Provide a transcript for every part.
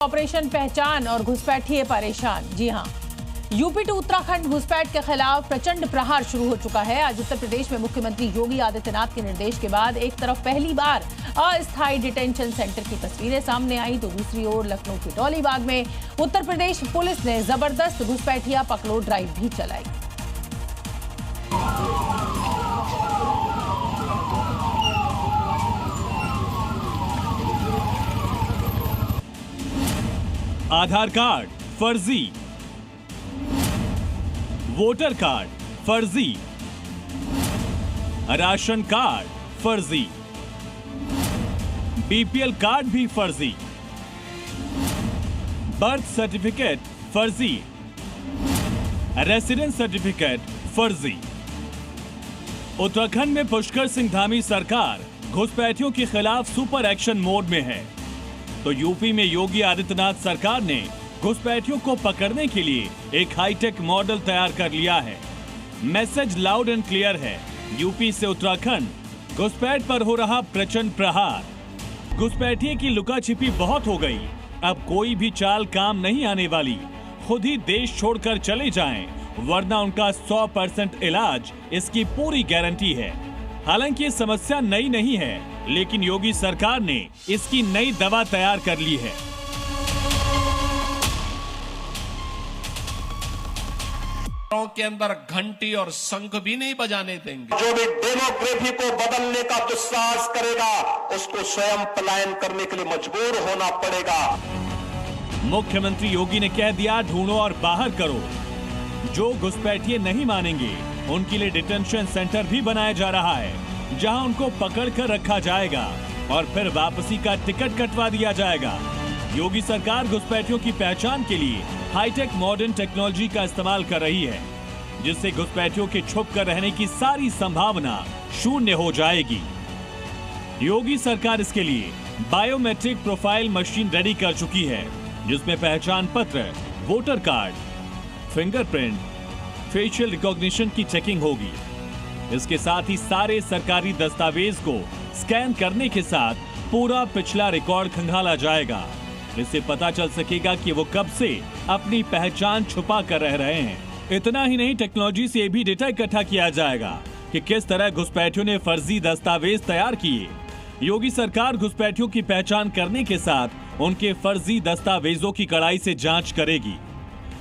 Operation पहचान और घुसपैठिए परेशान। जी हां, यूपी टू उत्तराखंड घुसपैठ के खिलाफ प्रचंड प्रहार शुरू हो चुका है। आज उत्तर प्रदेश में मुख्यमंत्री योगी आदित्यनाथ के निर्देश के बाद एक तरफ पहली बार अस्थायी डिटेंशन सेंटर की तस्वीरें सामने आई, तो दूसरी ओर लखनऊ के टोलीबाग में उत्तर प्रदेश पुलिस ने जबरदस्त घुसपैठिया पकड़ो ड्राइव भी चलाई। आधार कार्ड फर्जी, वोटर कार्ड फर्जी, राशन कार्ड फर्जी, बीपीएल कार्ड भी फर्जी, बर्थ सर्टिफिकेट फर्जी, रेसिडेंस सर्टिफिकेट फर्जी। उत्तराखंड में पुष्कर सिंह धामी सरकार घुसपैठियों के खिलाफ सुपर एक्शन मोड में है, तो यूपी में योगी आदित्यनाथ सरकार ने घुसपैठियों को पकड़ने के लिए एक हाईटेक मॉडल तैयार कर लिया है। मैसेज लाउड एंड क्लियर है, यूपी से उत्तराखंड घुसपैठ पर हो रहा प्रचंड प्रहार। घुसपैठिए की लुका छिपी बहुत हो गई, अब कोई भी चाल काम नहीं आने वाली। खुद ही देश छोड़कर चले जाएं, वरना उनका 100% इलाज इसकी पूरी गारंटी है। हालांकि ये समस्या नई नहीं है, लेकिन योगी सरकार ने इसकी नई दवा तैयार कर ली है। के अंदर घंटी और शंख भी नहीं बजाने देंगे। जो भी डेमोग्राफी को बदलने का दुस्साहस करेगा, उसको स्वयं पलायन करने के लिए मजबूर होना पड़ेगा। मुख्यमंत्री योगी ने कह दिया, ढूंढो और बाहर करो। जो घुसपैठिए नहीं मानेंगे, उनके लिए डिटेंशन सेंटर भी बनाया जा रहा है, जहां उनको पकड़ कर रखा जाएगा और फिर वापसी का टिकट कटवा दिया जाएगा। योगी सरकार घुसपैठियों की पहचान के लिए हाईटेक मॉडर्न टेक्नोलॉजी का इस्तेमाल कर रही है, जिससे घुसपैठियों के छुप कर रहने की सारी संभावना शून्य हो जाएगी। योगी सरकार इसके लिए बायोमेट्रिक प्रोफाइल मशीन रेडी कर चुकी है, जिसमें पहचान पत्र, voter card, fingerprint, facial recognition की चेकिंग होगी। इसके साथ ही सारे सरकारी दस्तावेज को स्कैन करने के साथ पूरा पिछला रिकॉर्ड खंगाला जाएगा। इससे पता चल सकेगा कि वो कब से अपनी पहचान छुपा कर रह रहे हैं। इतना ही नहीं, टेक्नोलॉजी से भी डेटा इकट्ठा किया जाएगा कि किस तरह घुसपैठियों ने फर्जी दस्तावेज तैयार किए। योगी सरकार घुसपैठियों की पहचान करने के साथ उनके फर्जी दस्तावेजों की कड़ाई से जांच करेगी।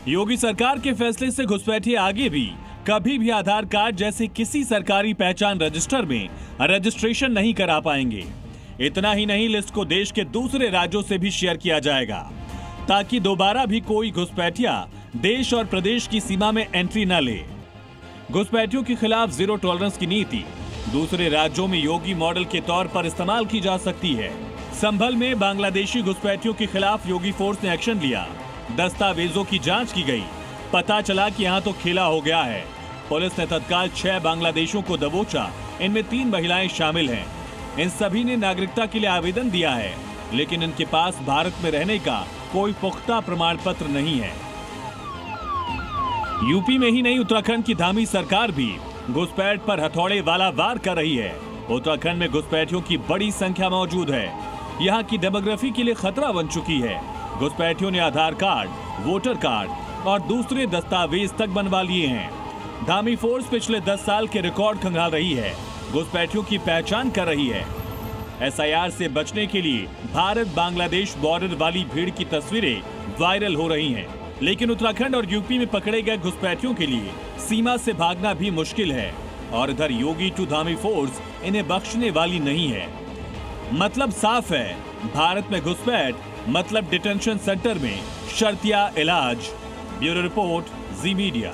योगी सरकार के फैसले से घुसपैठिए आगे भी कभी भी आधार कार्ड जैसे किसी सरकारी पहचान रजिस्टर में रजिस्ट्रेशन नहीं करा पाएंगे। इतना ही नहीं, लिस्ट को देश के दूसरे राज्यों से भी शेयर किया जाएगा, ताकि दोबारा भी कोई घुसपैठिया देश और प्रदेश की सीमा में एंट्री न ले। घुसपैठियों के खिलाफ जीरो टॉलरेंस की नीति दूसरे राज्यों में योगी मॉडल के तौर पर इस्तेमाल की जा सकती है। संभल में बांग्लादेशी घुसपैठियों के खिलाफ योगी फोर्स ने एक्शन लिया। दस्तावेजों की जांच की गई, पता चला कि यहाँ तो खेला हो गया है। पुलिस ने तत्काल 6 बांग्लादेशियों को दबोचा, इनमें 3 महिलाएं शामिल हैं। इन सभी ने नागरिकता के लिए आवेदन दिया है, लेकिन इनके पास भारत में रहने का कोई पुख्ता प्रमाण पत्र नहीं है। यूपी में ही नहीं, उत्तराखंड की धामी सरकार भी घुसपैठ पर हथौड़े वाला वार कर रही है। उत्तराखंड में घुसपैठियों की बड़ी संख्या मौजूद है। यहाँ की डेमोग्राफी के लिए खतरा बन चुकी है। घुसपैठियों ने आधार कार्ड, वोटर कार्ड और दूसरे दस्तावेज तक बनवा लिए हैं। धामी फोर्स पिछले 10 साल के रिकॉर्ड खंगाल रही है, घुसपैठियों की पहचान कर रही है। एसआईआर से बचने के लिए भारत बांग्लादेश बॉर्डर वाली भीड़ की तस्वीरें वायरल हो रही हैं, लेकिन उत्तराखंड और यूपी में पकड़े गए घुसपैठियों के लिए सीमा से भागना भी मुश्किल है, और इधर योगी टू धामी फोर्स इन्हें बख्शने वाली नहीं है। मतलब साफ है, भारत में घुसपैठ मतलब डिटेंशन सेंटर में शर्तिया इलाज। ब्यूरो रिपोर्ट, जी मीडिया।